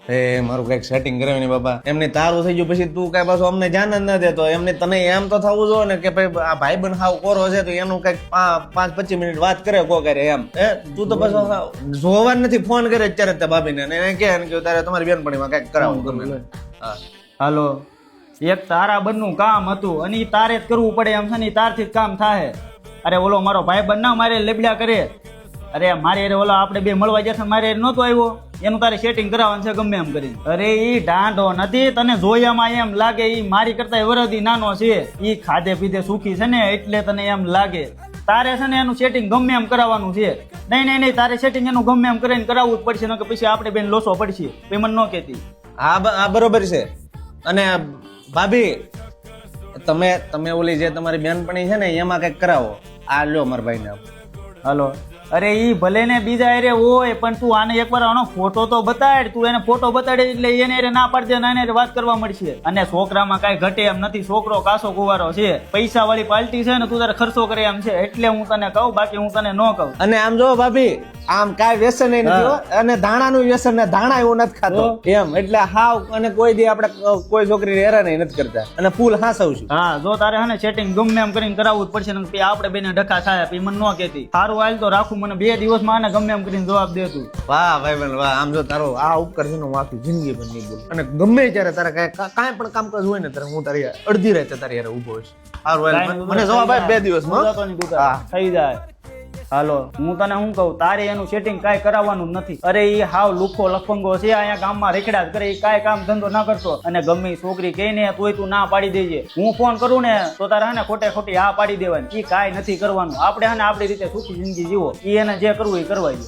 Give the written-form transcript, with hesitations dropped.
એ મારું કઈક સેટિંગ કરાવી ને બાબા, એમને તારું થઈ ગયું પછી તું કઈ પાછું અમને ધ્યાન જ ન દેતો. એમને તને એમ તો થવું જોઈએ ને કે ભાઈ આ ભાઈ બન હાવ કોરો છે તો એનું કઈક 5-25 મિનિટ વાત કરે કો કરે એમ. તું તો પાછો જોવા નથી ફોન કરે અત્યારે તે ભાભીને અને એને કે તારે તમારી બેનપણીમાં કઈક કરાવું ગમે. હા હાલો, એક તારા બંધનું કામ હતું અને ઈ તારે જ કરવું પડે એમ છે ને, તારથી જ કામ થાય. અરે ઓલો મારો ભાઈ બંધ ના મારે લેબડા કરે. અરે મારે ઓલો આપણે બે મળવા જશે, મારે નહોતો આવ્યો, એનું તારે સેટિંગ કરાવવાનું છે ગમે એમ કરીને. અરે ઈ ઢાંઢો નથી, તને જોયામાં એમ લાગે ઈ મારી કરતા વરદી નાનો છે, ઈ ખાધે પીધે સુખી છે ને એટલે તને એમ લાગે. તારે છે ને એનું સેટિંગ ગમે એમ કરાવવાનું છે. નહીં, તારે સેટિંગ એનું ગમે એમ કરીને કરાવવું જ પડશે, નકર પછી આપણે બેન લોસો પડશે. પછી મને ન કહેતી. આ બરોબર છે. અને ભાભી તમે ઓલી જે તમારી બેનપણી છે ને એમાં કઈક કરાવો. આ લ્યો મારા ભાઈને. હાલો, અરે ઈ ભલે ને બીજા એરે હોય પણ તું આને એકવાર આનો ફોટો તો બતાડ. તું એને ફોટો બતાડે એટલે એને એરે ના પાડજે ને એને વાત કરવા મળશે. અને છોકરામાં કાંઈ ઘટે એમ નથી, છોકરો કાસો કુવારો છે, પૈસા વાળી પાર્ટી છે ને, તું તારે ખર્ચો કરે એમ છે એટલે હું તને કહું, બાકી હું તને ન કહું. અને આમ જો ભાભી, આમ કાંઈ વ્યસન નથી હો. અને ધાણાનું વ્યસન ને ધાણા એવું નથી ખાતો એમ, એટલે હાવ અને કોઈ દી આપણે કોઈ છોકરી હેરાન નથી કરતા અને ફૂલ હાસવશું. હા, જો તારે હે ને સેટિંગ ગમે એમ કરીને કરાવવું જ પડશે ને, આપણે બેને ડખા થાય પછી મને ન કહેતી. સારું હાલ તો રાખું, મને 2 દિવસમાં આને ગમે એમ કરીને જવાબ દે તું. વાહ ભાઈ બન વાહ. આમ જો તારો આ ઉપકાર છે ને હું આખી જિંદગી પણ નહીં ભૂલું. અને ગમે ત્યારે તારે કાંઈ પણ કામકાજ હોય ને ત્યારે હું તારી અડધી રાતે તારી યારે ઉભો હોઈશ. સારું હાલ, મને જવાબ આપ 2 દિવસમાં. હા થઈ જાય. હાલો, હું તને શું કહું, તારે એનું સેટિંગ કાંઈ કરાવવાનું નથી. અરે ઈ હાવ લુખો લફંગો છે, અહીંયા ગામમાં રેખડા જ કરે, ઈ કાંઈ કામ ધંધો ના કરતો. અને ગમે છોકરી કહે ને તોય તું ના પાડી દેજે. હું ફોન કરું ને તો તારે હે ને ખોટી હા પાડી દેવાની. ઈ કાંઈ નથી કરવાનું. આપણે હે ને આપણી રીતે સુખી જિંદગી જીવો. ઈ એને જે કરવું એ કરવા દે.